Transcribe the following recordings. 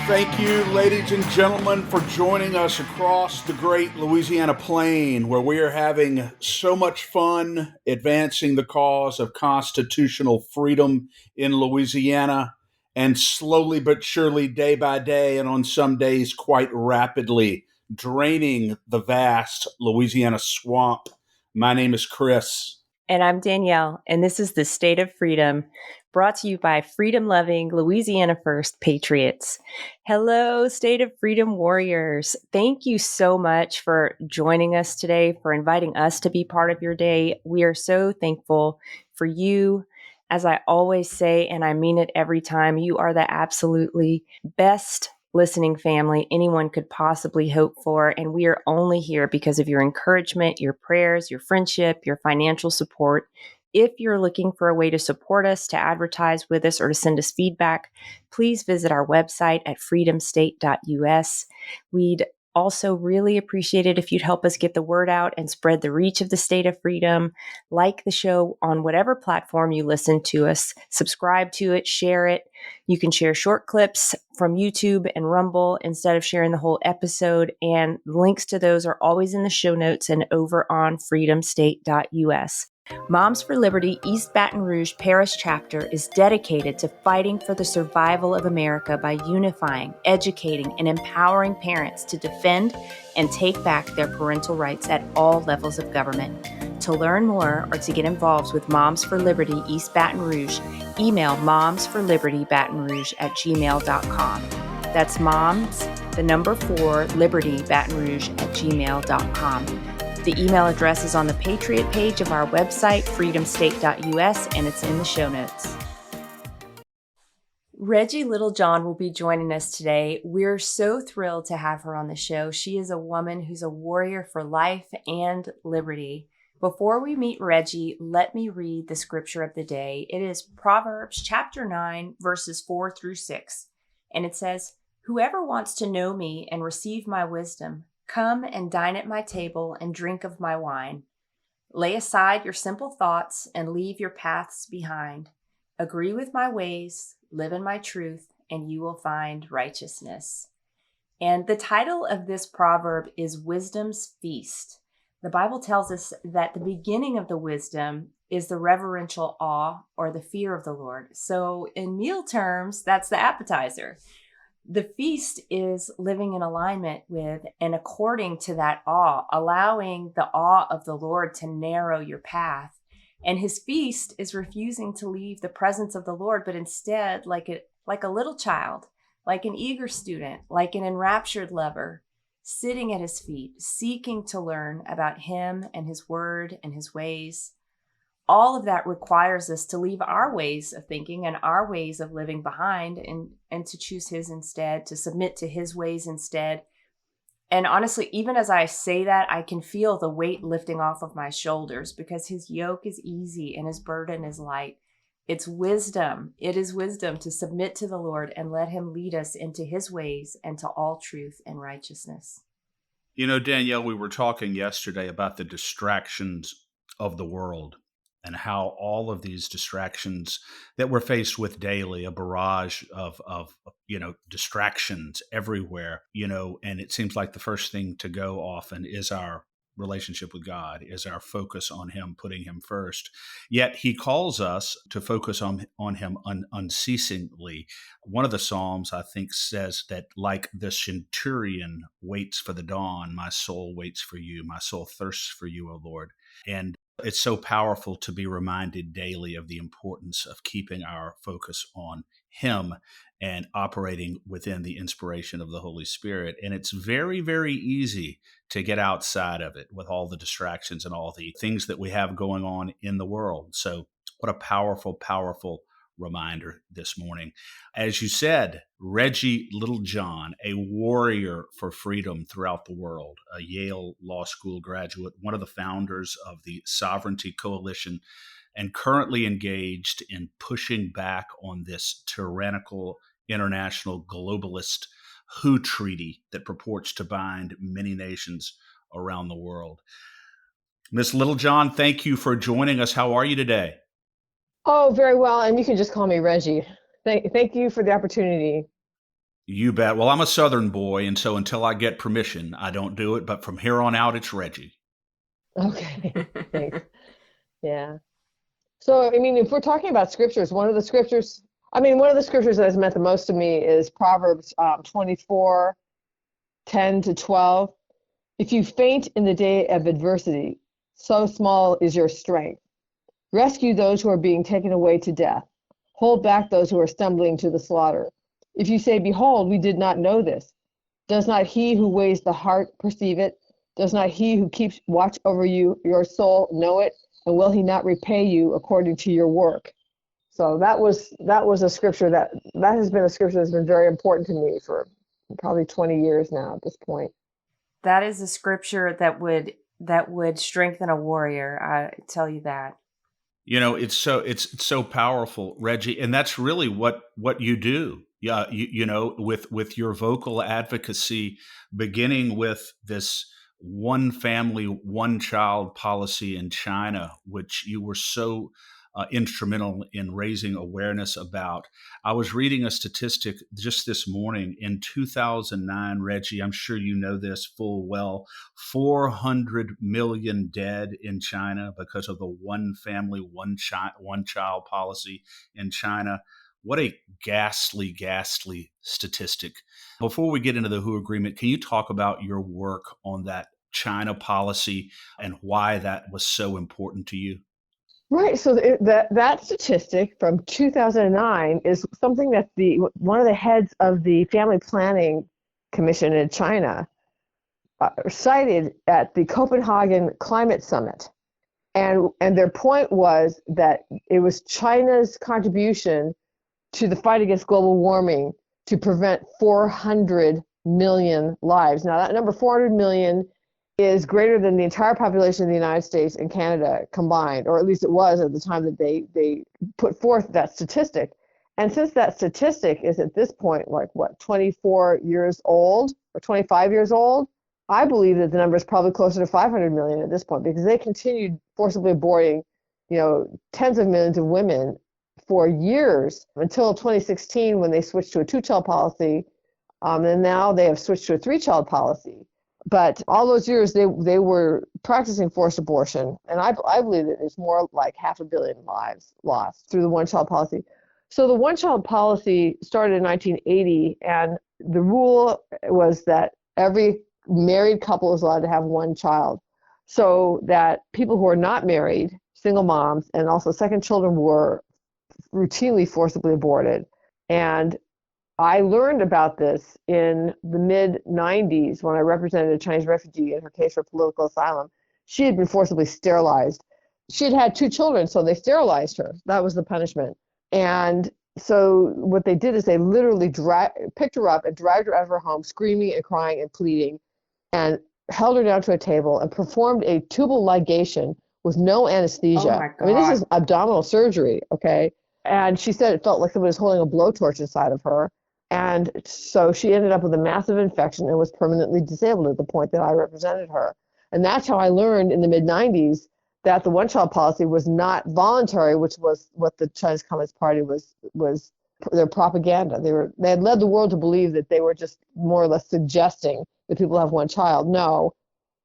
Thank you, ladies and gentlemen, for joining us across the great Louisiana plain, where we are having so much fun advancing the cause of constitutional freedom in Louisiana, and slowly but surely, day by day, and on some days quite rapidly, draining the vast Louisiana swamp. My name is Chris. And I'm Danielle, and this is the State of Freedom, brought to you by freedom-loving Louisiana First Patriots. Hello, State of Freedom warriors. Thank you so much for joining us today, for inviting us to be part of your day. We are so thankful for you. As I always say, and I mean it every time, you are the absolutely best listening family anyone could possibly hope for. And we are only here because of your encouragement, your prayers, your friendship, your financial support. If you're looking for a way to support us, to advertise with us, or to send us feedback, please visit our website at freedomstate.us. We'd also really appreciate it if you'd help us get the word out and spread the reach of the State of Freedom. Like the show on whatever platform you listen to us, subscribe to it, share it. You can share short clips from YouTube and Rumble instead of sharing the whole episode, and links to those are always in the show notes and over on freedomstate.us. Moms for Liberty East Baton Rouge Parish Chapter is dedicated to fighting for the survival of America by unifying, educating, and empowering parents to defend and take back their parental rights at all levels of government. To learn more or to get involved with Moms for Liberty East Baton Rouge, email momsforlibertybatonrouge@gmail.com. That's moms, the number 4, libertybatonrouge@gmail.com. The email address is on the Patriot page of our website, freedomstate.us, and it's in the show notes. Reggie Littlejohn will be joining us today. We're so thrilled to have her on the show. She is a woman who's a warrior for life and liberty. Before we meet Reggie, let me read the scripture of the day. It is Proverbs chapter 9, verses 4 through 6. And it says, "Whoever wants to know me and receive my wisdom, come and dine at my table and drink of my wine. Lay aside your simple thoughts and leave your paths behind. Agree with my ways, live in my truth, and you will find righteousness." And the title of this proverb is Wisdom's Feast. The Bible tells us that the beginning of the wisdom is the reverential awe or the fear of the Lord. So in meal terms, that's the appetizer. The feast is living in alignment with and according to that awe, allowing the awe of the Lord to narrow your path. And his feast is refusing to leave the presence of the Lord, but instead, like a little child, like an eager student, like an enraptured lover, sitting at his feet, seeking to learn about him and his word and his ways. All of that requires us to leave our ways of thinking and our ways of living behind and to choose his instead, to submit to his ways instead. And honestly, even as I say that, I can feel the weight lifting off of my shoulders because his yoke is easy and his burden is light. It's wisdom. It is wisdom to submit to the Lord and let him lead us into his ways and to all truth and righteousness. You know, Danielle, we were talking yesterday about the distractions of the world, and how all of these distractions that we're faced with daily, a barrage of distractions everywhere, and it seems like the first thing to go often is our relationship with God, is our focus on him, putting him first. Yet he calls us to focus on him unceasingly. One of the Psalms, I think, says that like the centurion waits for the dawn, my soul waits for you, my soul thirsts for you, O Lord. And it's so powerful to be reminded daily of the importance of keeping our focus on him and operating within the inspiration of the Holy Spirit. And it's very, very easy to get outside of it with all the distractions and all the things that we have going on in the world. So what a powerful, powerful reminder this morning. As you said, Reggie Littlejohn, a warrior for freedom throughout the world, a Yale Law School graduate, one of the founders of the Sovereignty Coalition, and currently engaged in pushing back on this tyrannical international globalist WHO treaty that purports to bind many nations around the world. Ms. Littlejohn, thank you for joining us. How are you today? Oh, very well. And you can just call me Reggie. Thank you for the opportunity. You bet. Well, I'm a Southern boy, and so until I get permission, I don't do it. But from here on out, it's Reggie. Okay, thanks. Yeah. So, I mean, if we're talking about scriptures, one of the scriptures that has meant the most to me is Proverbs 24:10-12. If you faint in the day of adversity, so small is your strength. Rescue those who are being taken away to death. Hold back those who are stumbling to the slaughter. If you say, behold, we did not know this. Does not he who weighs the heart perceive it? Does not he who keeps watch over you, your soul, know it? And will he not repay you according to your work? So that was a scripture that has been a scripture that's been very important to me for probably 20 years now at this point. That is a scripture that would strengthen a warrior. I tell you that. It's so powerful, Reggie, and that's really what you do. Yeah, with your vocal advocacy, beginning with this one family, one child policy in China, which you were so instrumental in raising awareness about. I was reading a statistic just this morning in 2009, Reggie. I'm sure you know this full well. 400 million dead in China because of the one family, one child policy in China. What a ghastly, ghastly statistic. Before we get into the WHO agreement, can you talk about your work on that China policy and why that was so important to you? Right. So that statistic from 2009 is something that one of the heads of the Family Planning Commission in China cited at the Copenhagen Climate Summit. And their point was that it was China's contribution to the fight against global warming to prevent 400 million lives. Now, that number 400 million is greater than the entire population of the United States and Canada combined, or at least it was at the time that they put forth that statistic. And since that statistic is at this point, like 24 years old or 25 years old, I believe that the number is probably closer to 500 million at this point, because they continued forcibly aborting, tens of millions of women for years until 2016, when they switched to a two-child policy, and now they have switched to a three-child policy. But all those years, they were practicing forced abortion, and I believe that there's more like 500 million lives lost through the one-child policy. So the one-child policy started in 1980, and the rule was that every married couple is allowed to have one child, so that people who are not married, single moms, and also second children were routinely forcibly aborted. And I learned about this in the mid-90s when I represented a Chinese refugee in her case for political asylum. She had been forcibly sterilized. She had had two children, so they sterilized her. That was the punishment. And so what they did is they literally picked her up and dragged her out of her home, screaming and crying and pleading, and held her down to a table and performed a tubal ligation with no anesthesia. Oh my God. I mean, this is abdominal surgery, okay? And she said it felt like somebody was holding a blowtorch inside of her. And so she ended up with a massive infection and was permanently disabled at the point that I represented her. And that's how I learned in the mid-90s that the one-child policy was not voluntary, which was what the Chinese Communist Party was their propaganda. They had led the world to believe that they were just more or less suggesting that people have one child. No,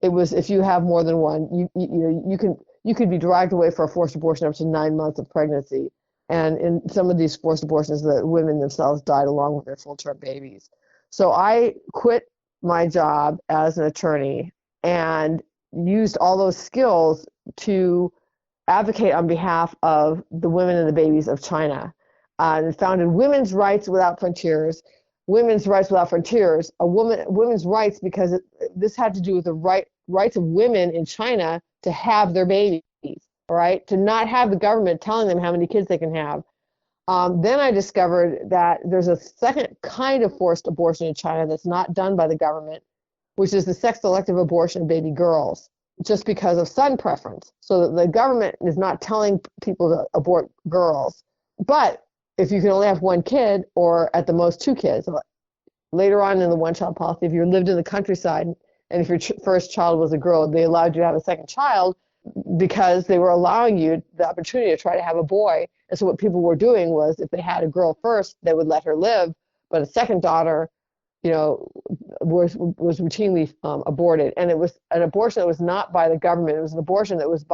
it was, if you have more than one, you could be dragged away for a forced abortion up to 9 months of pregnancy. And in some of these forced abortions, the women themselves died along with their full-term babies. So I quit my job as an attorney and used all those skills to advocate on behalf of the women and the babies of China, and founded Women's Rights Without Frontiers. Women's Rights Without Frontiers, women's rights, because this had to do with the rights of women in China to have their babies. Right? To not have the government telling them how many kids they can have. Then I discovered that there's a second kind of forced abortion in China that's not done by the government, which is the sex-selective abortion of baby girls, just because of son preference. So that the government is not telling people to abort girls. But if you can only have one kid, or at the most two kids, later on in the one-child policy, if you lived in the countryside and if your first child was a girl, they allowed you to have a second child, because they were allowing you the opportunity to try to have a boy. And so what people were doing was, if they had a girl first, they would let her live. but a second daughter, was routinely aborted. And it was an abortion that was not by the government. It was an abortion that was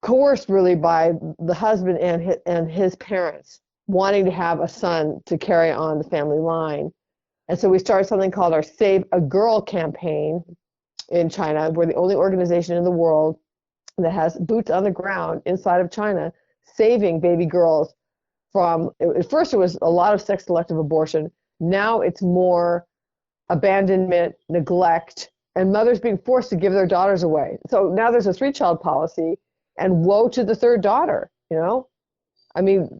coerced really by the husband and his parents wanting to have a son to carry on the family line. And so we started something called our Save a Girl campaign in China. We're the only organization in the world that has boots on the ground inside of China, saving baby girls from, at first it was a lot of sex selective abortion. Now it's more abandonment, neglect, and mothers being forced to give their daughters away. So now there's a 3-child policy, and woe to the third daughter, I mean,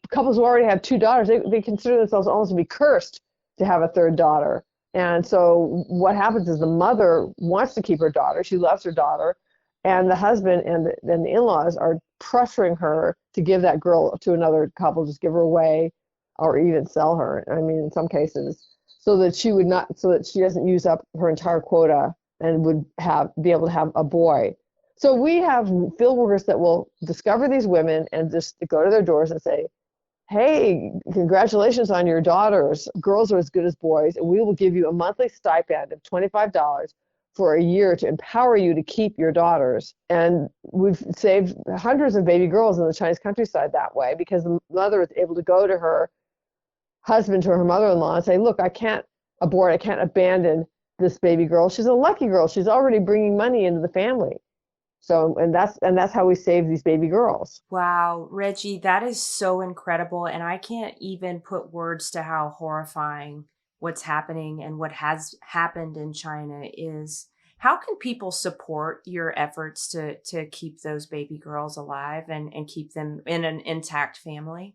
couples who already have 2 daughters, they consider themselves almost to be cursed to have a third daughter. And so what happens is the mother wants to keep her daughter. She loves her daughter. And the husband and the in-laws are pressuring her to give that girl to another couple, just give her away or even sell her. I mean, in some cases, so that she doesn't use up her entire quota and would be able to have a boy. So we have field workers that will discover these women and just go to their doors and say, hey, congratulations on your daughters. Girls are as good as boys, and we will give you a monthly stipend of $25 for a year to empower you to keep your daughters. And we've saved hundreds of baby girls in the Chinese countryside that way, because the mother is able to go to her husband, to her mother-in-law, and say, look, I can't abort, I can't abandon this baby girl. She's a lucky girl. She's already bringing money into the family. So, and that's how we save these baby girls. Wow, Reggie, that is so incredible. And I can't even put words to how horrifying what's happening and what has happened in China is. How can people support your efforts to keep those baby girls alive and keep them in an intact family?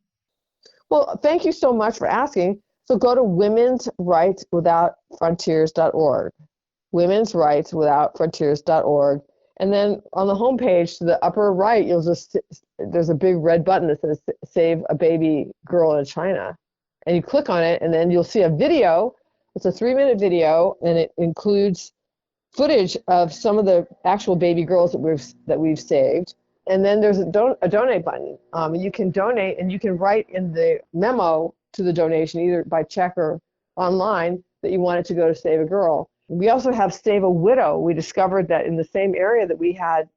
Well, thank you so much for asking. So go to womensrightswithoutfrontiers.org, womensrightswithoutfrontiers.org. And then on the homepage to the upper right, there's a big red button that says Save a Baby Girl in China. And you click on it, and then you'll see a video. It's a 3-minute video, and it includes footage of some of the actual baby girls that we've saved. And then there's a donate button. You can donate, and you can write in the memo to the donation, either by check or online, that you want it to go to Save a Girl. We also have Save a Widow. We discovered that in the same area that we had,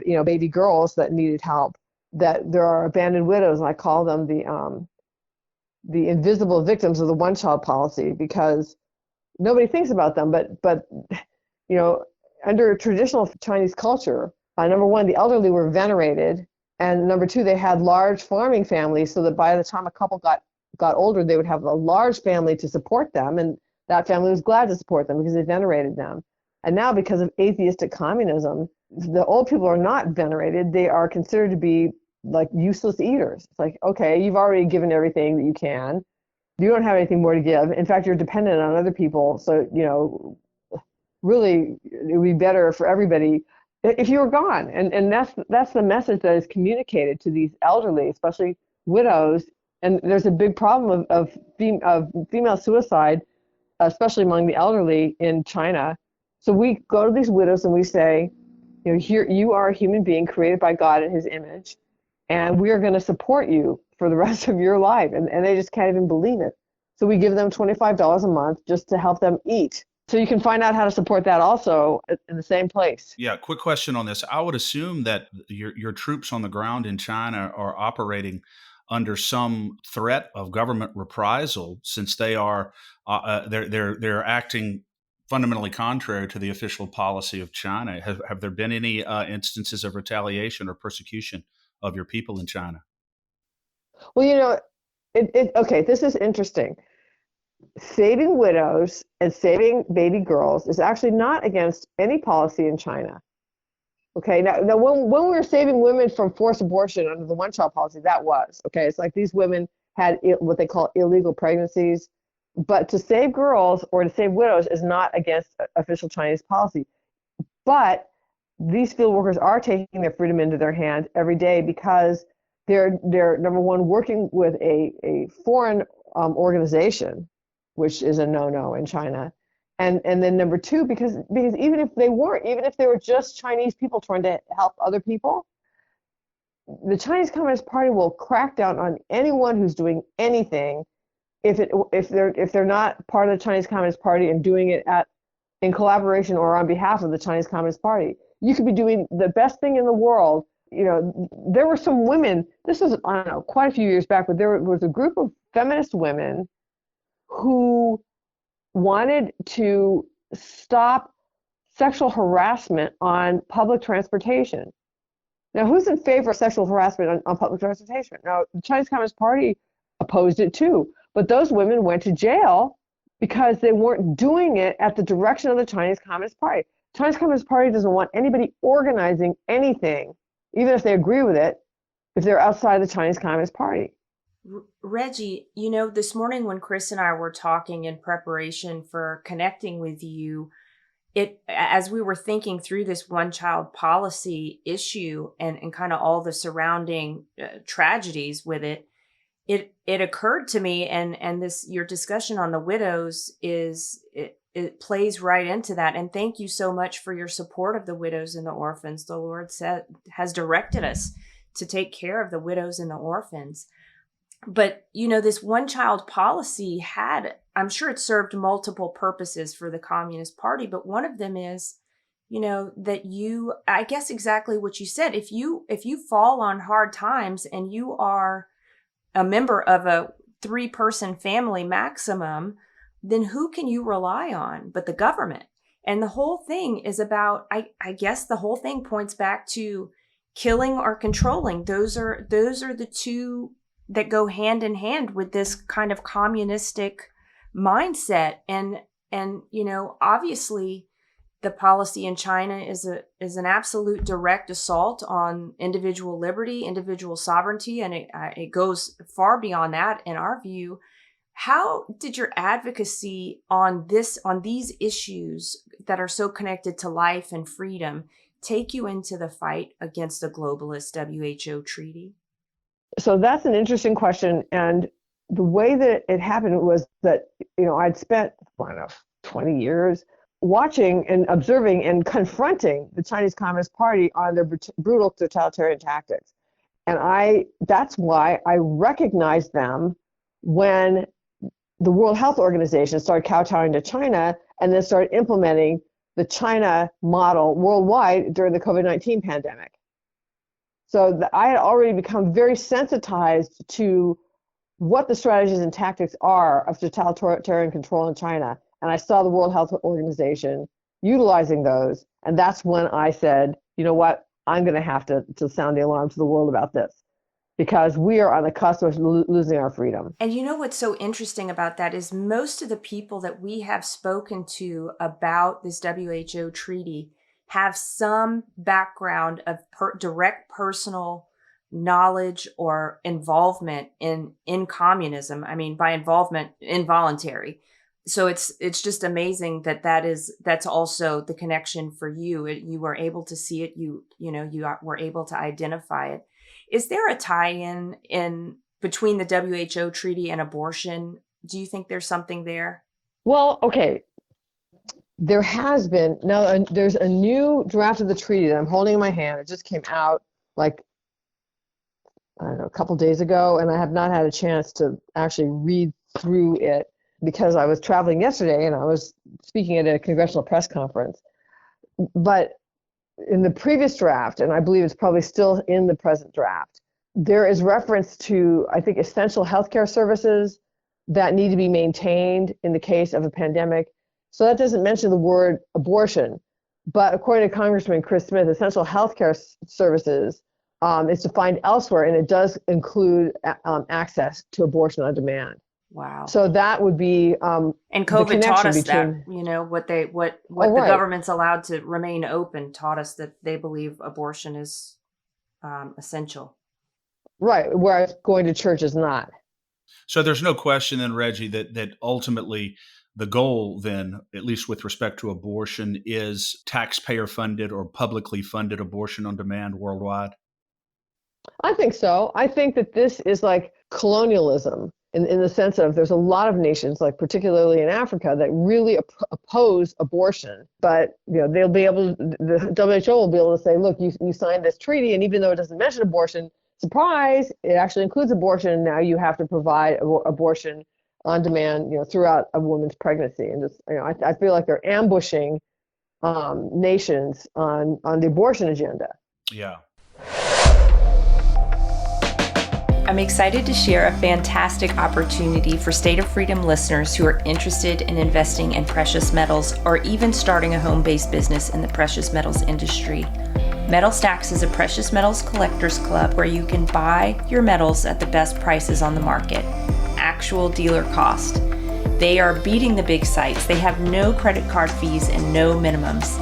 baby girls that needed help, that there are abandoned widows, and I call them the invisible victims of the 1-child policy, because nobody thinks about them. But under traditional Chinese culture, number one, the elderly were venerated, and number two, they had large farming families, so that by the time a couple got older, they would have a large family to support them, and that family was glad to support them because they venerated them. And now, because of atheistic communism, the old people are not venerated. They are considered to be like useless eaters. It's like, okay, you've already given everything that you can. You don't have anything more to give. In fact, you're dependent on other people. So, really, it would be better for everybody if you were gone. And that's the message that is communicated to these elderly, especially widows. And there's a big problem of female suicide, especially among the elderly in China. So we go to these widows and we say, here you are a human being created by God in his image, and we are going to support you for the rest of your life. And they just can't even believe it. So we give them $25 a month just to help them eat. So you can find out how to support that also in the same place. Yeah, quick question on this. I would assume that your troops on the ground in China are operating under some threat of government reprisal, since they are they're acting fundamentally contrary to the official policy of China. Have there been any instances of retaliation or persecution of your people in China? Well, okay, this is interesting. Saving widows and saving baby girls is actually not against any policy in China. Okay, now when we were saving women from forced abortion under the 1-child policy, that was, okay, it's like these women had what they call illegal pregnancies. But to save girls or to save widows is not against official Chinese policy. But these field workers are taking their freedom into their hands every day, because they're number one, working with a foreign organization, which is a no-no in China. And then number two, because even if they were just Chinese people trying to help other people, the Chinese Communist Party will crack down on anyone who's doing anything if they're not part of the Chinese Communist Party and doing it in collaboration or on behalf of the Chinese Communist Party. You could be doing the best thing in the world. There were some women, this was, I don't know, quite a few years back, but there was a group of feminist women who wanted to stop sexual harassment on public transportation. Now, who's in favor of sexual harassment on public transportation? Now, the Chinese Communist Party opposed it too, but those women went to jail because they weren't doing it at the direction of the Chinese Communist Party. The Chinese Communist Party doesn't want anybody organizing anything, even if they agree with it, if they're outside the Chinese Communist Party. Reggie, this morning when Chris and I were talking in preparation for connecting with you, as we were thinking through this one-child policy issue and kind of all the surrounding tragedies with it, it occurred to me, and this your discussion on the widows it plays right into that. And thank you so much for your support of the widows and the orphans. The Lord has directed us to take care of the widows and the orphans. But this one-child policy I'm sure it served multiple purposes for the Communist Party, but one of them is, that I guess exactly what you said. If you fall on hard times and you are a member of a 3-person family maximum, then who can you rely on but the government? And the whole thing is about, I guess the whole thing points back to killing or controlling. Those are the two that go hand in hand with this kind of communistic mindset. And obviously the policy in China is an absolute direct assault on individual liberty, individual sovereignty, and it goes far beyond that in our view. How did your advocacy on these issues that are so connected to life and freedom take you into the fight against the globalist WHO treaty? So that's an interesting question. And the way that it happened was that, I'd spent, 20 years watching and observing and confronting the Chinese Communist Party on their brutal totalitarian tactics. And that's why I recognized them when the World Health Organization started kowtowing to China and then started implementing the China model worldwide during the COVID-19 pandemic. So I had already become very sensitized to what the strategies and tactics are of totalitarian control in China. And I saw the World Health Organization utilizing those. And that's when I said, you know what, I'm going to have to sound the alarm to the world about this, because we are on the cusp of losing our freedom. And what's so interesting about that is most of the people that we have spoken to about this WHO treaty have some background of direct personal knowledge or involvement in communism. I mean, by involvement, involuntary. So it's just amazing that's also the connection for you. You were able to see it. You were able to identify it. Is there a tie-in between the WHO treaty and abortion? Do you think there's something there? Well, okay. There has been. Now, there's a new draft of the treaty that I'm holding in my hand. It just came out a couple days ago, and I have not had a chance to actually read through it because I was traveling yesterday and I was speaking at a congressional press conference. But in the previous draft, and I believe it's probably still in the present draft, there is reference to, I think, essential healthcare services that need to be maintained in the case of a pandemic. So that doesn't mention the word abortion. But according to Congressman Chris Smith, essential healthcare services is defined elsewhere, and it does include access to abortion on demand. Wow. So that would be and COVID taught us between, that what the government's allowed to remain open taught us that they believe abortion is essential. Right, whereas going to church is not. So there's no question then, Reggie, that ultimately the goal then, at least with respect to abortion, is taxpayer funded or publicly funded abortion on demand worldwide? I think so. I think that this is like colonialism in the sense of there's a lot of nations, like particularly in Africa, that really oppose abortion. But they'll be able, the WHO will be able to say, look, you signed this treaty, and even though it doesn't mention abortion, surprise, it actually includes abortion. Now you have to provide abortion on demand, throughout a woman's pregnancy. And just, I feel like they're ambushing nations on the abortion agenda. Yeah. I'm excited to share a fantastic opportunity for State of Freedom listeners who are interested in investing in precious metals or even starting a home-based business in the precious metals industry. Metal Stacks is a precious metals collectors club where you can buy your metals at the best prices on the market, actual dealer cost. They are beating the big sites. They have no credit card fees and no minimums.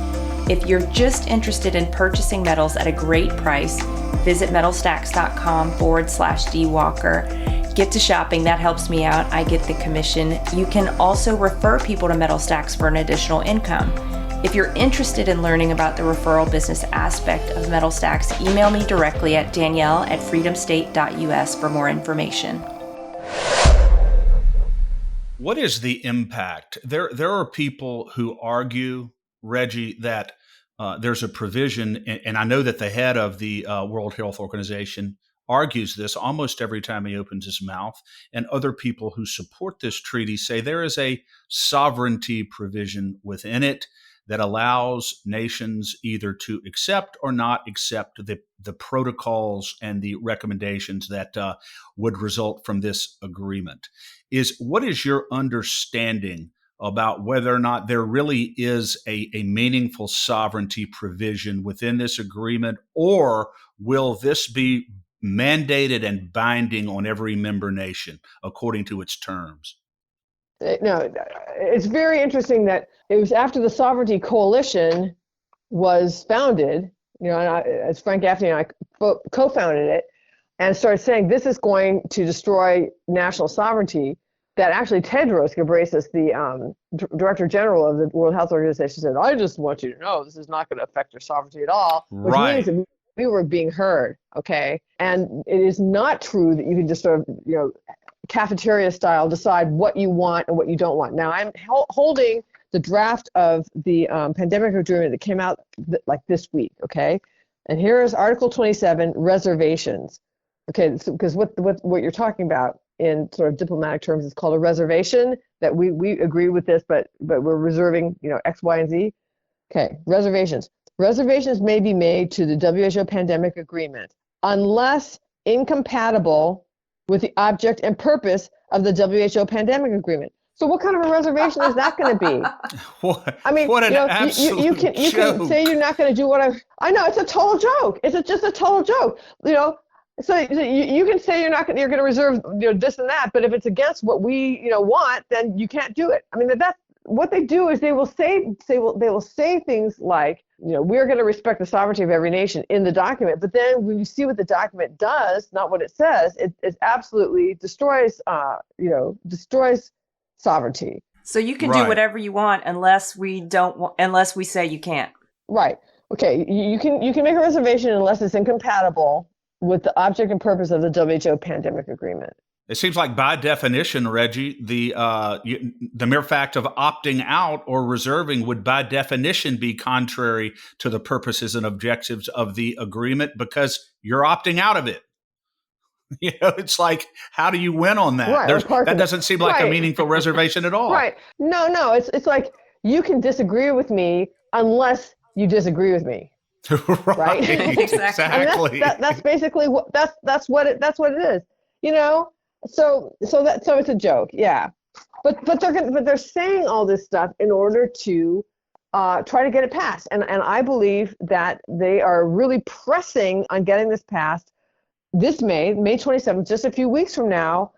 If you're just interested in purchasing metals at a great price, visit metalstacks.com/dwalker. Get to shopping. That helps me out. I get the commission. You can also refer people to Metal Stacks for an additional income. If you're interested in learning about the referral business aspect of Metal Stacks, email me directly at danielle@freedomstate.us for more information. What is the impact? There are people who argue, Reggie, that there's a provision, and I know that the head of the World Health Organization argues this almost every time he opens his mouth, and other people who support this treaty say there is a sovereignty provision within it that allows nations either to accept or not accept the protocols and the recommendations that would result from this agreement. What is your understanding about whether or not there really is a meaningful sovereignty provision within this agreement, or will this be mandated and binding on every member nation according to its terms? No, it's very interesting that it was after the Sovereignty Coalition was founded, and as Frank Gaffney and I co-founded it, and started saying this is going to destroy national sovereignty, that actually Tedros Ghebreyesus, the Director General of the World Health Organization, said, I just want you to know this is not going to affect your sovereignty at all, which means that we were being heard, okay? And it is not true that you can just sort of, cafeteria style decide what you want and what you don't want. Now, I'm holding the draft of the pandemic agreement that came out like this week, okay? And here is Article 27, reservations. Okay, because what you're talking about in sort of diplomatic terms is called a reservation, that we agree with this, but we're reserving, X, Y, and Z. Okay, reservations. Reservations may be made to the WHO pandemic agreement unless incompatible with the object and purpose of the WHO pandemic agreement. So what kind of a reservation is that going to be? I mean, what an absolute you can say you're not going to do what I know, it's a total joke. It's just a total joke. So you can say you're going to reserve this and that, but if it's against what we want, then you can't do it. I mean, that's what they do is they will say things like, we're going to respect the sovereignty of every nation in the document, but then when you see what the document does, not what it says, it absolutely destroys sovereignty. So you can do whatever you want unless we say you can't. Right. Okay. You can make a reservation unless it's incompatible with the object and purpose of the WHO pandemic agreement. It seems like by definition, Reggie, the mere fact of opting out or reserving would by definition be contrary to the purposes and objectives of the agreement because you're opting out of it. It's like, how do you win on that? Right, that doesn't seem like a meaningful reservation at all. Right. No. It's like you can disagree with me unless you disagree with me. Right. Exactly. That's basically that's what it is. So it's a joke, yeah. But they're saying all this stuff in order to try to get it passed, and I believe that they are really pressing on getting this passed this May 27th, just a few weeks from now,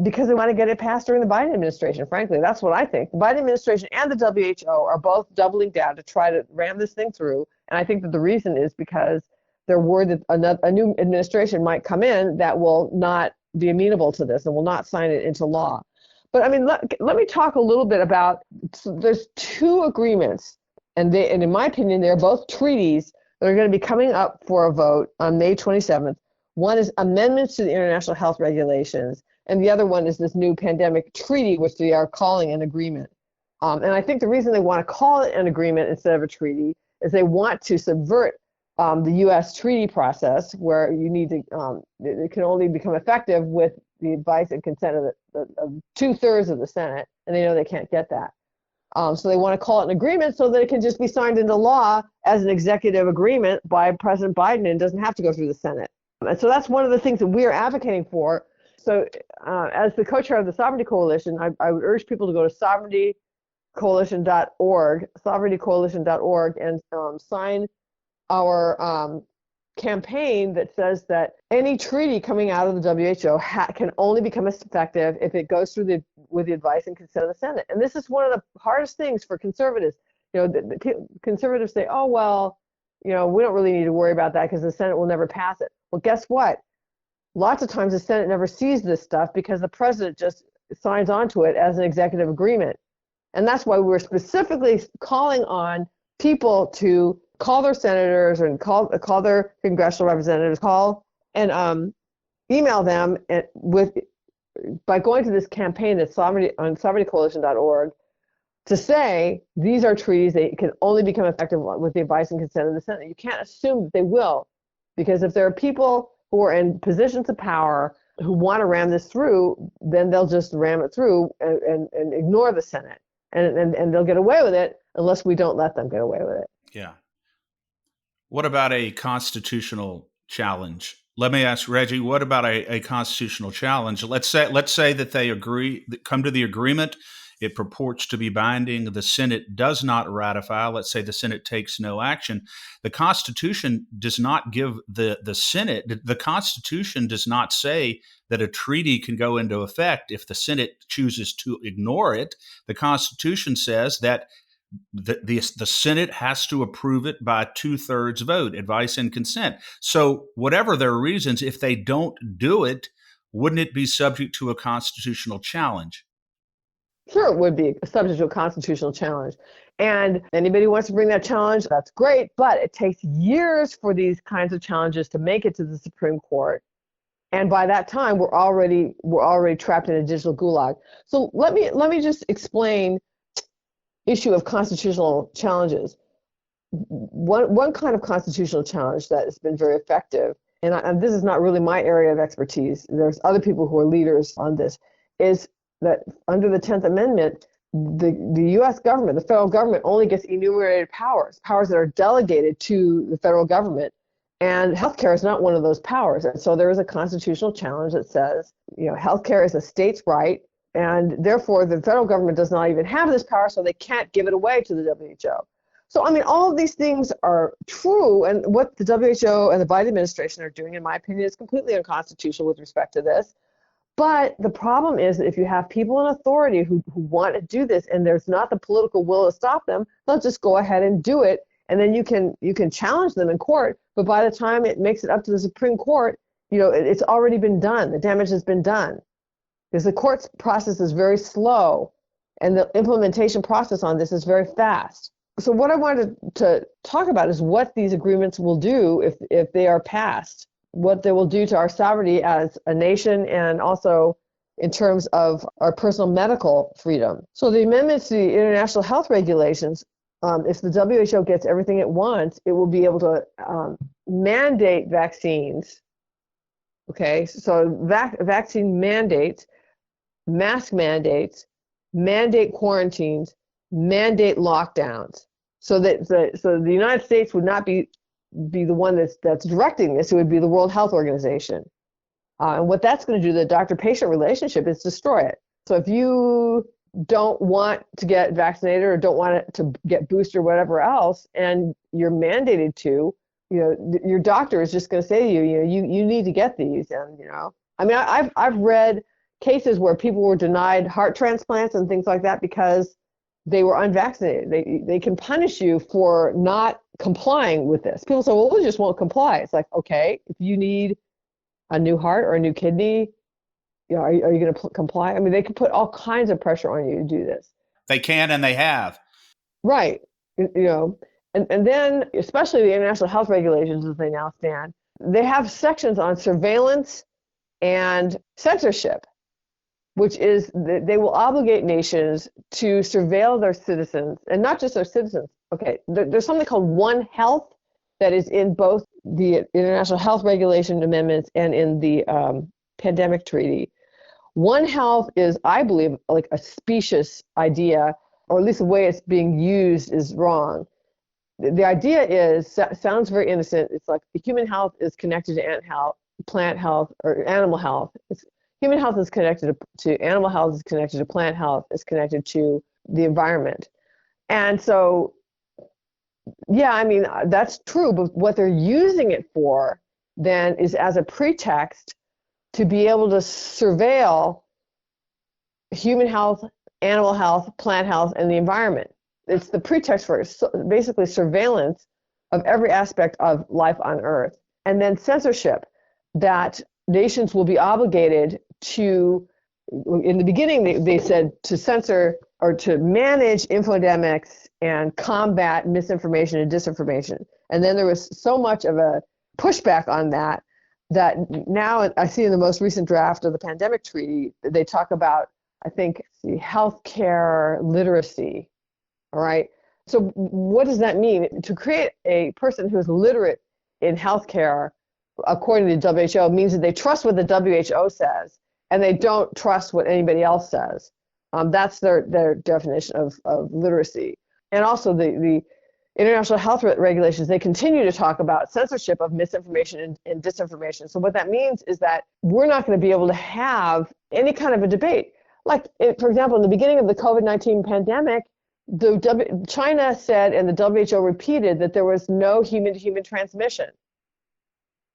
because they want to get it passed during the Biden administration. Frankly, that's what I think. The Biden administration and the WHO are both doubling down to try to ram this thing through, and I think that the reason is because they're worried that a new administration might come in that will not be amenable to this and will not sign it into law. But I mean, let me talk a little bit about, there's two agreements, and in my opinion, they're both treaties that are going to be coming up for a vote on May 27th. One is amendments to the international health regulations, and the other one is this new pandemic treaty, which they are calling an agreement. And I think the reason they want to call it an agreement instead of a treaty is they want to subvert the U.S. treaty process, where you need to, it can only become effective with the advice and consent of of 2/3 of the Senate, and they know they can't get that. So they want to call it an agreement so that it can just be signed into law as an executive agreement by President Biden and doesn't have to go through the Senate. And so that's one of the things that we are advocating for. So as the co-chair of the Sovereignty Coalition, I would urge people to go to sovereigntycoalition.org, and sign our campaign that says that any treaty coming out of the WHO can only become effective if it goes through with the advice and consent of the Senate. And this is one of the hardest things for conservatives. The conservatives say, oh, well, we don't really need to worry about that because the Senate will never pass it. Well, guess what? Lots of times the Senate never sees this stuff because the president just signs onto it as an executive agreement. And that's why we're specifically calling on people to call their senators and call their congressional representatives, call and email them by going to this campaign that's on sovereigntycoalition.org to say these are treaties that can only become effective with the advice and consent of the Senate. You can't assume that they will, because if there are people who are in positions of power who want to ram this through, then they'll just ram it through and ignore the Senate, and they'll get away with it unless we don't let them get away with it. Yeah. What about a constitutional challenge? Let me ask Reggie, what about a constitutional challenge? Let's say that they come to the agreement. It purports to be binding. The Senate does not ratify. Let's say the Senate takes no action. The Constitution does not give the Senate, the Constitution does not say that a treaty can go into effect if the Senate chooses to ignore it. The Constitution says that the Senate has to approve it by 2/3 vote, advice and consent. So whatever their reasons, if they don't do it, wouldn't it be subject to a constitutional challenge? Sure, it would be subject to a constitutional challenge. And anybody who wants to bring that challenge, that's great, but it takes years for these kinds of challenges to make it to the Supreme Court. And by that time, we're already trapped in a digital gulag. So let me just explain issue of constitutional challenges. One kind of constitutional challenge that has been very effective, and this is not really my area of expertise, there's other people who are leaders on this, is that under the 10th Amendment, the U.S. government, the federal government, only gets enumerated powers that are delegated to the federal government. And healthcare is not one of those powers. And so there is a constitutional challenge that says, healthcare is a state's right, and therefore the federal government does not even have this power, so they can't give it away to the WHO. So, all of these things are true, and what the WHO and the Biden administration are doing, in my opinion, is completely unconstitutional with respect to this. But the problem is that if you have people in authority who want to do this and there's not the political will to stop them, they'll just go ahead and do it, and then you can challenge them in court. But by the time it makes it up to the Supreme Court, it's already been done. The damage has been done. Because the court's process is very slow, and the implementation process on this is very fast. So what I wanted to talk about is what these agreements will do if they are passed, what they will do to our sovereignty as a nation, and also in terms of our personal medical freedom. So the amendments to the international health regulations, if the WHO gets everything it wants, it will be able to mandate vaccines. Okay, so vaccine mandates, mask mandates, mandate quarantines, mandate lockdowns, so that the United States would not be the one that's directing this. It would be the World Health Organization. And what that's going to do to the doctor-patient relationship is destroy it. So if you don't want to get vaccinated or don't want to get boosted or whatever else, and you're mandated to, your doctor is just going to say to you, you need to get these. And I've read cases where people were denied heart transplants and things like that because they were unvaccinated. They can punish you for not complying with this. People say, well, we just won't comply. It's like, okay, if you need a new heart or a new kidney, are you going to comply? They can put all kinds of pressure on you to do this. They can, and they have. Right. And then, especially the international health regulations as they now stand, they have sections on surveillance and censorship, which is that they will obligate nations to surveil their citizens, and not just their citizens. Okay, there's something called One Health that is in both the International Health Regulation Amendments and in the Pandemic Treaty. One health is, I believe, like a specious idea, or at least the way it's being used is wrong. The idea is, sounds very innocent. It's like human health is connected to ant health, plant health, or animal health. Human health is connected to animal health, is connected to plant health, is connected to the environment. And so, yeah, I mean, that's true, but what they're using it for then is as a pretext to be able to surveil human health, animal health, plant health, and the environment. It's the pretext for basically surveillance of every aspect of life on Earth. And then censorship, that nations will be obligated to, in the beginning, they said to censor or to manage infodemics and combat misinformation and disinformation. And then there was so much of a pushback on that now I see in the most recent draft of the pandemic treaty, they talk about, I think, healthcare literacy. All right. So what does that mean? To create a person who is literate in healthcare, according to the WHO, means that they trust what the WHO says and they don't trust what anybody else says. That's their definition of literacy. And also the international health regulations, they continue to talk about censorship of misinformation and disinformation. So what that means is that we're not going to be able to have any kind of a debate. Like, for example, in the beginning of the COVID-19 pandemic, China said and the WHO repeated that there was no human-to-human transmission.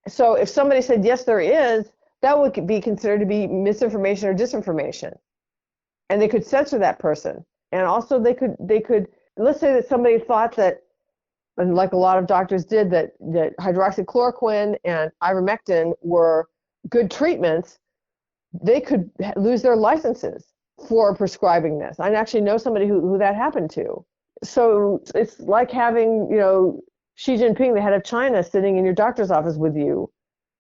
So if somebody said, yes, there is, that would be considered to be misinformation or disinformation. And they could censor that person. And also they could, let's say that somebody thought that, and like a lot of doctors did, that hydroxychloroquine and ivermectin were good treatments, they could lose their licenses for prescribing this. I actually know somebody who that happened to. So it's like having, Xi Jinping, the head of China, sitting in your doctor's office with you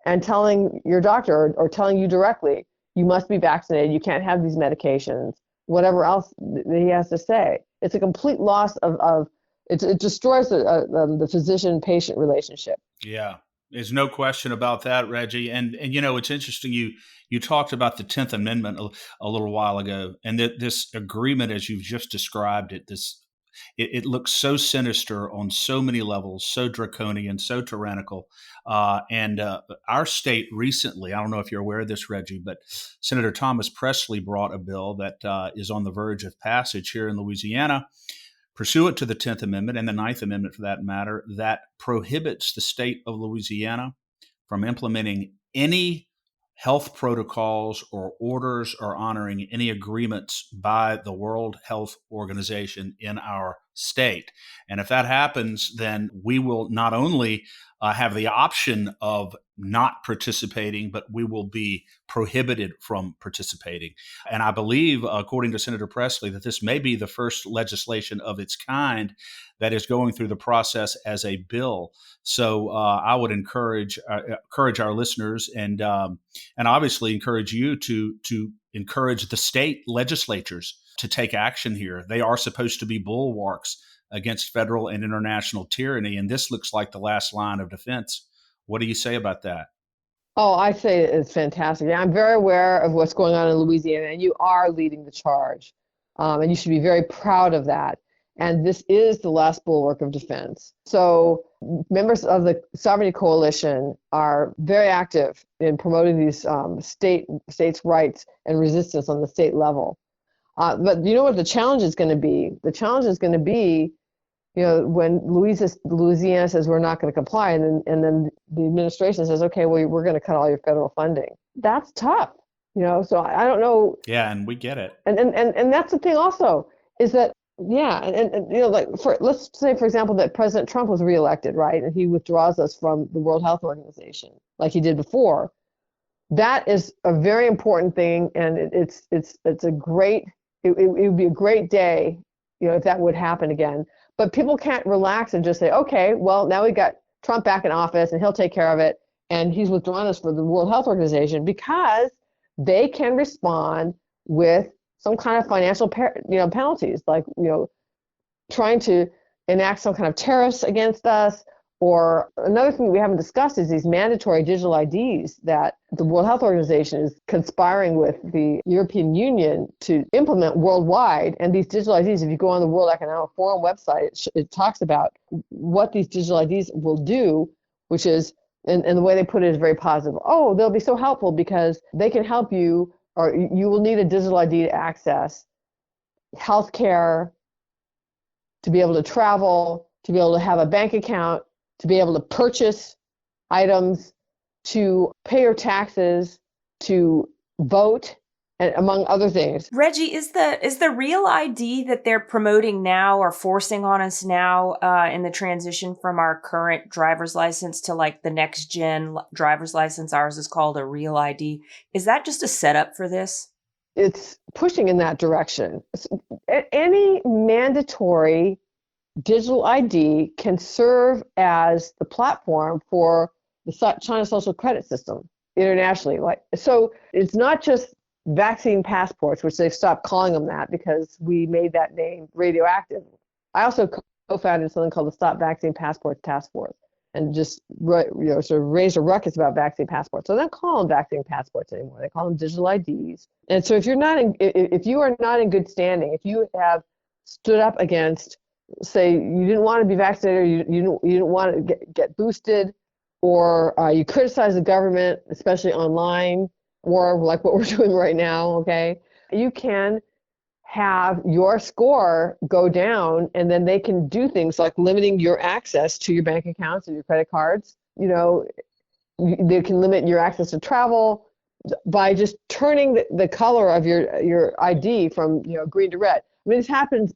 and telling your doctor or telling you directly, you must be vaccinated, you can't have these medications, whatever else that he has to say. It's a complete loss of it destroys the physician-patient relationship. Yeah, there's no question about that, Reggie. And it's interesting. You talked about the 10th Amendment a little while ago, and this agreement, as you've just described it, it looks so sinister on so many levels, so draconian, so tyrannical. And our state recently, I don't know if you're aware of this, Reggie, but Senator Thomas Presley brought a bill that is on the verge of passage here in Louisiana, pursuant to the 10th Amendment and the 9th Amendment for that matter, that prohibits the state of Louisiana from implementing any health protocols or orders or honoring any agreements by the World Health Organization in our state. And if that happens, then we will not only have the option of not participating, but we will be prohibited from participating. And I believe, according to Senator Presley, that this may be the first legislation of its kind that is going through the process as a bill. So I would encourage our listeners and obviously encourage you to encourage the state legislatures to take action here. They are supposed to be bulwarks against federal and international tyranny, and this looks like the last line of defense. What do you say about that? Oh, I say it's fantastic. I'm very aware of what's going on in Louisiana, and you are leading the charge, and you should be very proud of that. And this is the last bulwark of defense. So members of the Sovereignty Coalition are very active in promoting these states' rights and resistance on the state level. But you know what the challenge is going to be? The challenge is going to be, when Louisiana says we're not going to comply, and then the administration says, okay, well, we're going to cut all your federal funding. That's tough, So I don't know. Yeah, and we get it. And that's the thing also is that, yeah, and let's say, for example, that President Trump was reelected, right, and he withdraws us from the World Health Organization like he did before. That is a very important thing, and it's a great. It would be a great day, if that would happen again. But people can't relax and just say, okay, well, now we got Trump back in office and he'll take care of it. And he's withdrawn us from the World Health Organization, because they can respond with some kind of financial penalties, like, trying to enact some kind of tariffs against us, Or another thing we haven't discussed is these mandatory digital IDs that the World Health Organization is conspiring with the European Union to implement worldwide. And these digital IDs, if you go on the World Economic Forum website, it talks about what these digital IDs will do, which is, and the way they put it is very positive. Oh, they'll be so helpful because they can help you, or you will need a digital ID to access healthcare, to be able to travel, to be able to have a bank account, to be able to purchase items, to pay your taxes, to vote, and among other things. Reggie, is the real ID that they're promoting now or forcing on us now in the transition from our current driver's license to like the next gen driver's license, ours is called a real ID, is that just a setup for this? It's pushing in that direction. Any mandatory digital ID can serve as the platform for the China social credit system internationally. So it's not just vaccine passports, which they've stopped calling them that because we made that name radioactive. I also co-founded something called the Stop Vaccine Passports Task Force, and just sort of raised a ruckus about vaccine passports. So they don't call them vaccine passports anymore. They call them digital IDs. And so if you are not in good standing, if you have stood up against, say, you didn't want to be vaccinated, or you didn't want to get boosted, or you criticize the government, especially online, or like what we're doing right now, okay, you can have your score go down, and then they can do things like limiting your access to your bank accounts and your credit cards. They can limit your access to travel by just turning the color of your ID from green to red. I mean, this happens.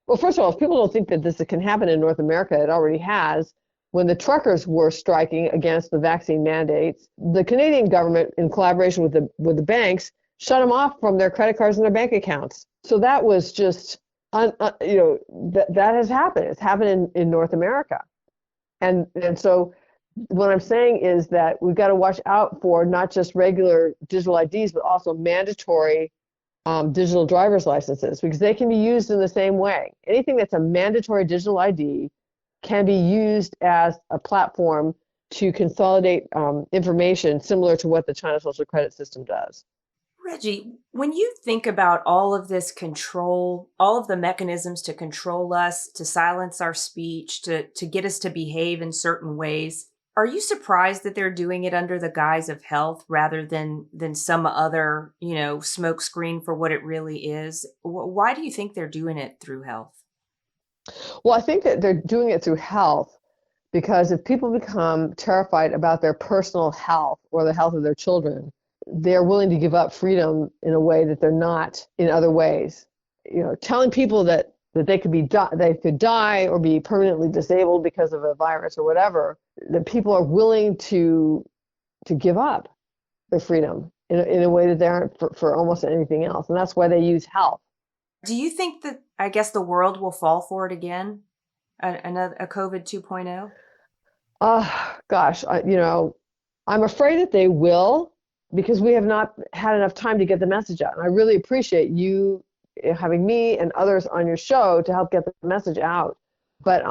Well, first of all, if people don't think that this can happen in North America, it already has. When the truckers were striking against the vaccine mandates, the Canadian government, in collaboration with the banks, shut them off from their credit cards and their bank accounts. So that was just, that has happened. It's happened in North America. And so what I'm saying is that we've got to watch out for not just regular digital IDs, but also mandatory digital driver's licenses, because they can be used in the same way. Anything that's a mandatory digital ID can be used as a platform to consolidate information similar to what the China social credit system does. Reggie, when you think about all of this control, all of the mechanisms to control us, to silence our speech, to get us to behave in certain ways, are you surprised that they're doing it under the guise of health rather than some other, smoke screen for what it really is? Why do you think they're doing it through health? Well, I think that they're doing it through health because if people become terrified about their personal health or the health of their children, they're willing to give up freedom in a way that they're not in other ways. Telling people that they could die or be permanently disabled because of a virus or whatever, that people are willing to give up their freedom in a way that they aren't for almost anything else. And that's why they use health. Do you think that, I guess, the world will fall for it again? A COVID 2.0? Gosh, I'm afraid that they will, because we have not had enough time to get the message out. And I really appreciate you having me and others on your show to help get the message out. But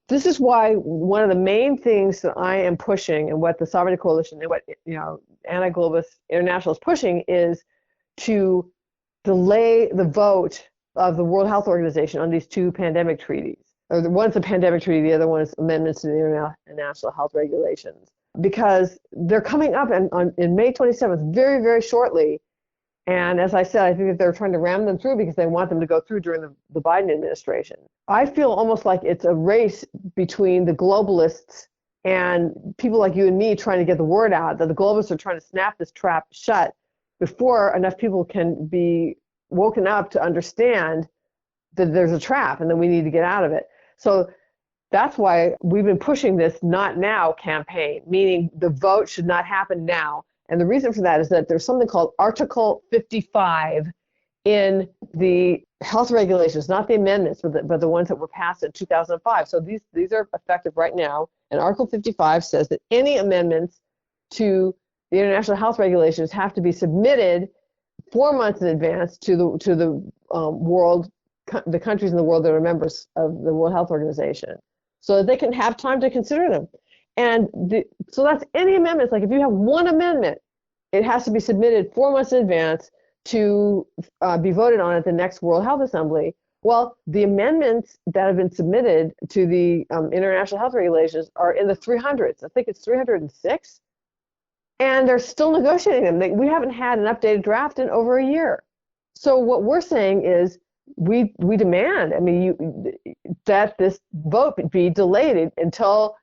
this is why one of the main things that I am pushing, and what the Sovereignty Coalition and what Anti-Globalist International is pushing, is to delay the vote of the World Health Organization on these two pandemic treaties. Or one's a pandemic treaty, the other one is amendments to the International Health Regulations. Because they're coming up in May 27th, very, very shortly. And as I said, I think that they're trying to ram them through because they want them to go through during the Biden administration. I feel almost like it's a race between the globalists and people like you and me trying to get the word out that the globalists are trying to snap this trap shut before enough people can be woken up to understand that there's a trap and that we need to get out of it. So that's why we've been pushing this not now campaign, meaning the vote should not happen now. And the reason for that is that there's something called Article 55 in the health regulations, not the amendments, but the ones that were passed in 2005. So these are effective right now. And Article 55 says that any amendments to the international health regulations have to be submitted 4 months in advance to the world, the countries in the world that are members of the World Health Organization. so that they can have time to consider them. And so that's any amendments. Like if you have one amendment, it has to be submitted 4 months in advance to be voted on at the next World Health Assembly. Well, the amendments that have been submitted to the international health regulations are in the 300s. I think it's 306. And they're still negotiating them. We haven't had an updated draft in over a year. So what we're saying is we demand, that this vote be delayed until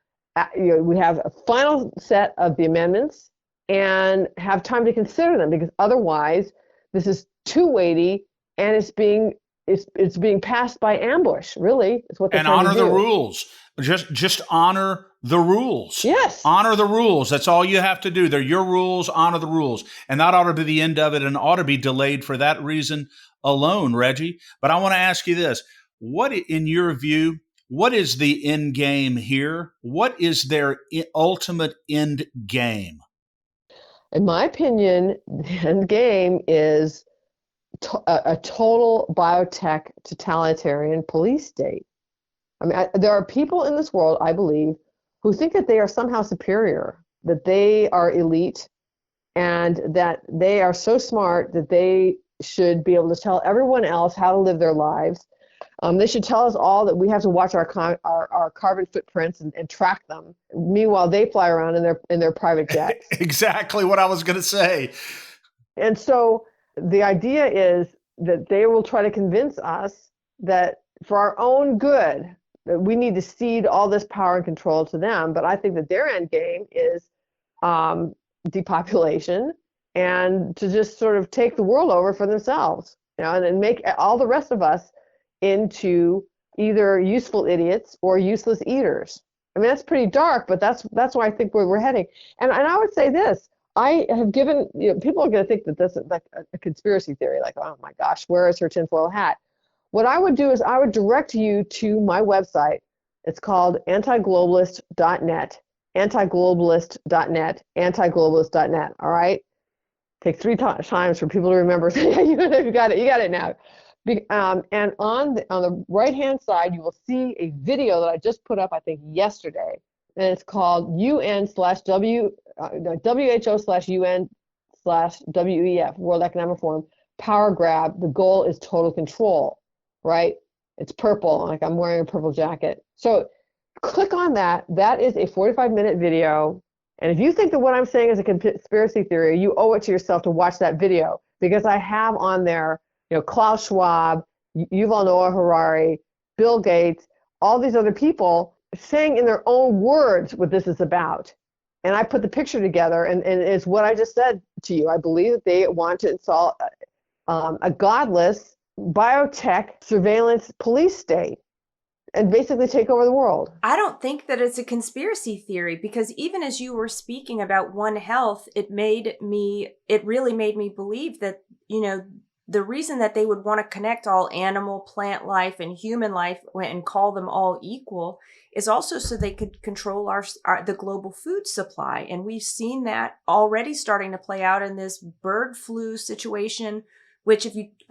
we have a final set of the amendments and have time to consider them, because otherwise this is too weighty and it's being passed by ambush. Really, is what they're trying to do. And honor the rules. Just honor the rules. Yes. Honor the rules. That's all you have to do. They're your rules. Honor the rules. And that ought to be the end of it, and ought to be delayed for that reason alone, Reggie. But I want to ask you this. What, in your view, what is the end game here? What is their ultimate end game? In my opinion, the end game is a total biotech totalitarian police state. There are people in this world, I believe, who think that they are somehow superior, that they are elite, and that they are so smart that they should be able to tell everyone else how to live their lives. They should tell us all that we have to watch our carbon footprints and track them. Meanwhile, they fly around in their private jets. Exactly what I was going to say. And so the idea is that they will try to convince us that for our own good, that we need to cede all this power and control to them. But I think that their end game is depopulation, and to just sort of take the world over for themselves, and make all the rest of us into either useful idiots or useless eaters. That's pretty dark, but that's where I think we're heading. And I would say this. I have given, people are going to think that this is like a conspiracy theory, like, oh my gosh, where is her tinfoil hat? What I would do is I would direct you to my website. It's called antiglobalist.net, antiglobalist.net, antiglobalist.net. All right? Take 3 times for people to remember. You got it now. And on the right-hand side, you will see a video that I just put up, I think, yesterday. And it's called WHO/UN/WEF, World Economic Forum, Power Grab. The goal is total control, right? It's purple, like I'm wearing a purple jacket. So click on that. That is a 45-minute video. And if you think that what I'm saying is a conspiracy theory, you owe it to yourself to watch that video, because I have on there, Klaus Schwab, Yuval Noah Harari, Bill Gates, all these other people saying in their own words what this is about. And I put the picture together, and it's what I just said to you. I believe that they want to install a godless biotech surveillance police state and basically take over the world. I don't think that it's a conspiracy theory, because even as you were speaking about One Health, it really made me believe that, the reason that they would want to connect all animal, plant life, and human life and call them all equal is also so they could control the global food supply. And we've seen that already starting to play out in this bird flu situation, which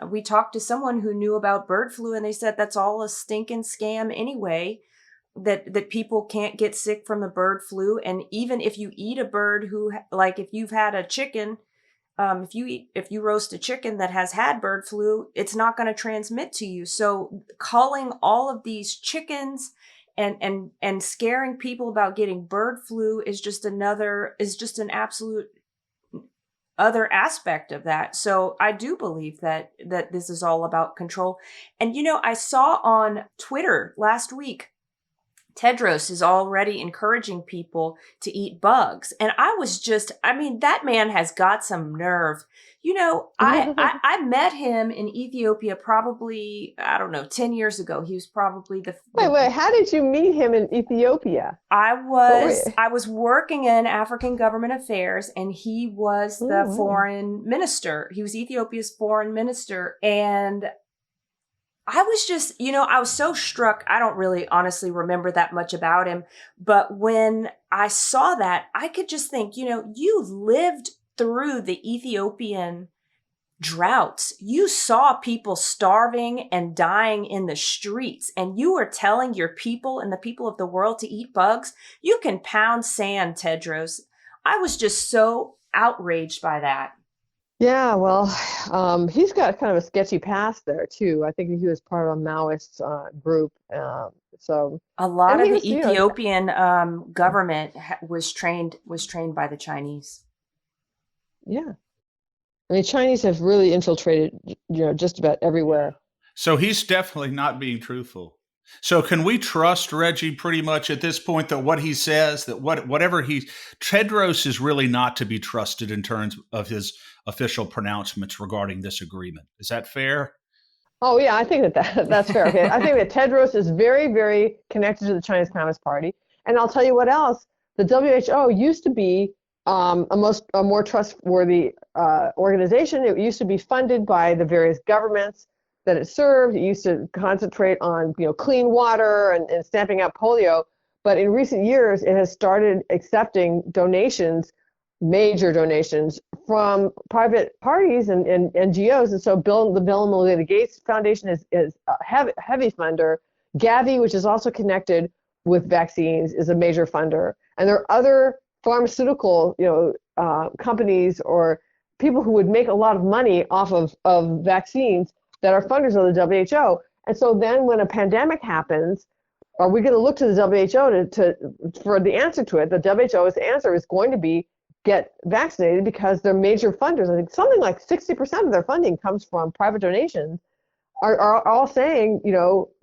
we talked to someone who knew about bird flu, and they said that's all a stinking scam anyway, that people can't get sick from the bird flu. And even if you eat a bird if you've had a chicken, if you roast a chicken that has had bird flu, it's not going to transmit to you. So calling all of these chickens and scaring people about getting bird flu is just an absolute other aspect of that. So I do believe that this is all about control. And I saw on Twitter last week, Tedros is already encouraging people to eat bugs. And that man has got some nerve. I met him in Ethiopia probably, 10 years ago. He was probably Wait, how did you meet him in Ethiopia? I was working in African government affairs, and he was the foreign minister. He was Ethiopia's foreign minister. And I was just, I was so struck. I don't really honestly remember that much about him. But when I saw that, I could just think, you lived through the Ethiopian droughts. You saw people starving and dying in the streets, and you are telling your people and the people of the world to eat bugs? You can pound sand, Tedros. I was just so outraged by that. Yeah, well, he's got kind of a sketchy past there too. I think he was part of a Maoist group. So, A lot and of he the was, Ethiopian government was trained by the Chinese. yeah. I mean, Chinese have really infiltrated, just about Yeah. everywhere. So he's definitely not being truthful. So can we trust Reggie pretty much at this point that what he says, that whatever Tedros is really not to be trusted in terms of his official pronouncements regarding this agreement. Is that fair? Oh yeah, I think that's fair. Okay, I think that Tedros is very, very connected to the Chinese Communist Party, and I'll tell you what else. The WHO used to be a more trustworthy organization. It used to be funded by the various governments that it served. It used to concentrate on clean water and stamping out polio. But in recent years, it has started accepting donations, major donations from private parties and NGOs. And so the Bill and Melinda Gates Foundation is a heavy funder. Gavi, which is also connected with vaccines, is a major funder. And there are other pharmaceutical companies or people who would make a lot of money off of vaccines that are funders of the WHO. And so then when a pandemic happens, are we going to look to the WHO for the answer to it? The WHO's answer is going to be get vaccinated because they're major funders. I think something like 60% of their funding comes from private donations, are all saying,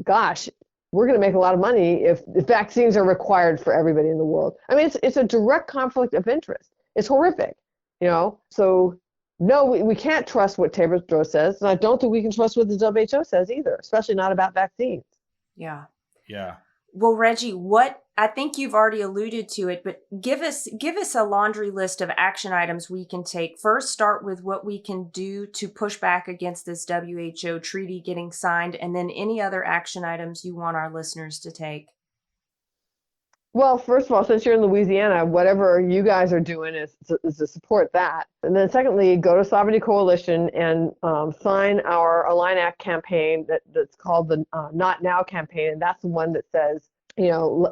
gosh, we're going to make a lot of money if vaccines are required for everybody in the world. I mean, it's a direct conflict of interest. It's horrific, So no, we can't trust what Tedros says, and I don't think we can trust what the WHO says either, especially not about vaccines. Yeah. Yeah. Well, Reggie, I think you've already alluded to it, but give us a laundry list of action items we can take. First, start with what we can do to push back against this WHO treaty getting signed, and then any other action items you want our listeners to take. Well, first of all, since you're in Louisiana, whatever you guys are doing is to support that. And then secondly, go to Sovereignty Coalition and sign our Align Act campaign that's called the Not Now campaign. And that's the one that says,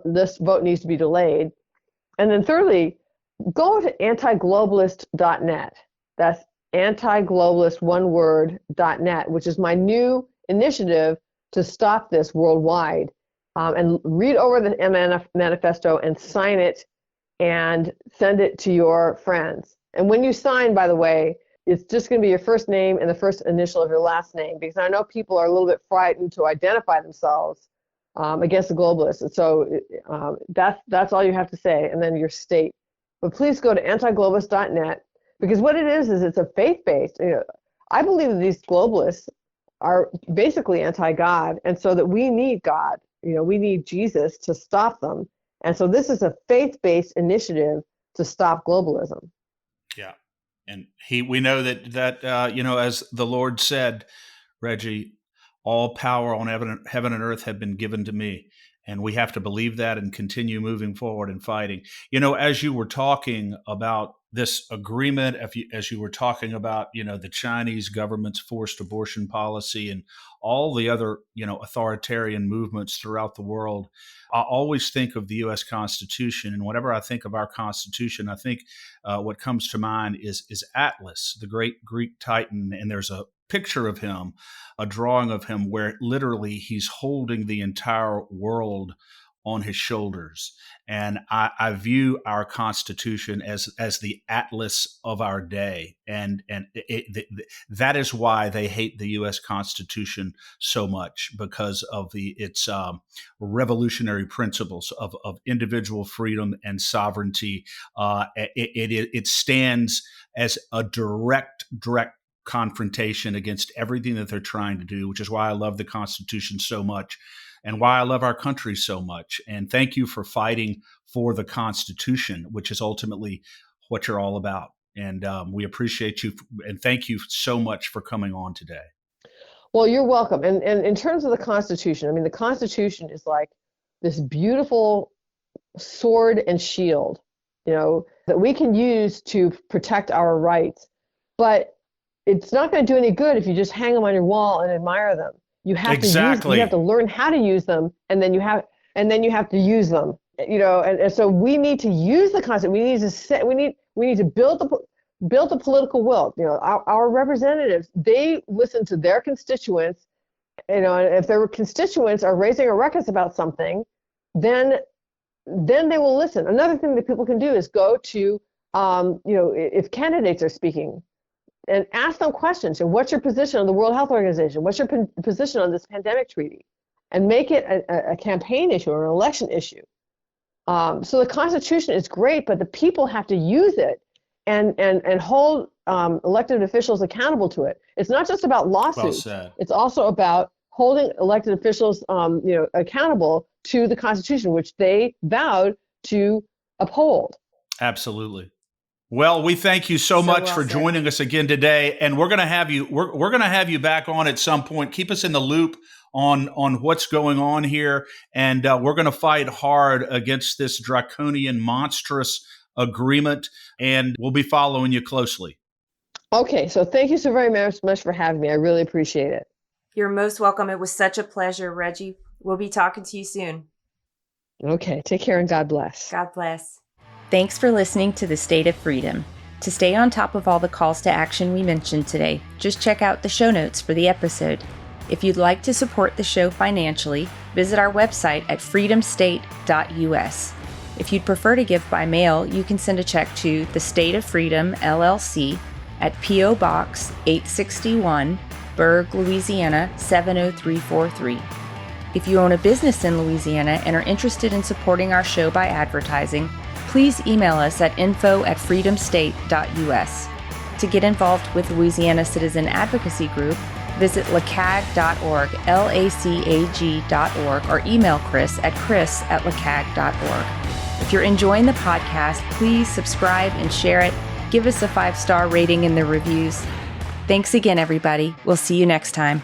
this vote needs to be delayed. And then thirdly, go to antiglobalist.net. That's antiglobalist, one word, .net, which is my new initiative to stop this worldwide. And read over the MNF manifesto and sign it and send it to your friends. And when you sign, by the way, it's just going to be your first name and the first initial of your last name, because I know people are a little bit frightened to identify themselves against the globalists. And so that's all you have to say, and then your state. But please go to antiglobalist.net, because what it is it's a faith-based. I believe that these globalists are basically anti-God, and so that we need God. We need Jesus to stop them. And so this is a faith-based initiative to stop globalism. Yeah. And we know that as the Lord said, Reggie, all power on heaven and earth have been given to me. And we have to believe that and continue moving forward and fighting. As you were talking about this agreement, as you were talking about, the Chinese government's forced abortion policy and all the other, authoritarian movements throughout the world, I always think of the U.S. Constitution. And whenever I think of our Constitution, I think what comes to mind is Atlas, the great Greek Titan. And there's a picture of him, a drawing of him where literally he's holding the entire world on his shoulders. And I view our Constitution as the atlas of our day. And that is why they hate the U.S. Constitution so much, because of its revolutionary principles of individual freedom and sovereignty. It stands as a direct confrontation against everything that they're trying to do, which is why I love the Constitution so much and why I love our country so much. And thank you for fighting for the Constitution, which is ultimately what you're all about. And we appreciate you and thank you so much for coming on today. Well, you're welcome. And in terms of the Constitution, I mean, the Constitution is like this beautiful sword and shield, that we can use to protect our rights. But it's not going to do any good if you just hang them on your wall and admire them. You have Exactly. you have to learn how to use them, and then you have to use them. And so we need to use the concept. We need to build the political will. Our representatives, they listen to their constituents. And if their constituents are raising a ruckus about something, then they will listen. Another thing that people can do is go to, if candidates are speaking, and ask them questions. So what's your position on the World Health Organization? What's your position on this pandemic treaty? And make it a campaign issue or an election issue. So the Constitution is great, but the people have to use it and hold elected officials accountable to it. It's not just about lawsuits. Well said. It's also about holding elected officials accountable to the Constitution, which they vowed to uphold. Absolutely. Well, we thank you so much for joining us again today, and we're going to have you. We're going to have you back on at some point. Keep us in the loop on what's going on here, and we're going to fight hard against this draconian, monstrous agreement, and we'll be following you closely. Okay, so thank you so very much for having me. I really appreciate it. You're most welcome. It was such a pleasure, Reggie. We'll be talking to you soon. Okay, take care and God bless. God bless. Thanks for listening to The State of Freedom. To stay on top of all the calls to action we mentioned today, just check out the show notes for the episode. If you'd like to support the show financially, visit our website at freedomstate.us. If you'd prefer to give by mail, you can send a check to The State of Freedom, LLC at P.O. Box 861, Berg, Louisiana 70343. If you own a business in Louisiana and are interested in supporting our show by advertising, please email us at info@freedomstate.us. To get involved with Louisiana Citizen Advocacy Group, visit lacag.org, LACAG.org, or email Chris at chris@lacag.org. If you're enjoying the podcast, please subscribe and share it. Give us a 5-star rating in the reviews. Thanks again, everybody. We'll see you next time.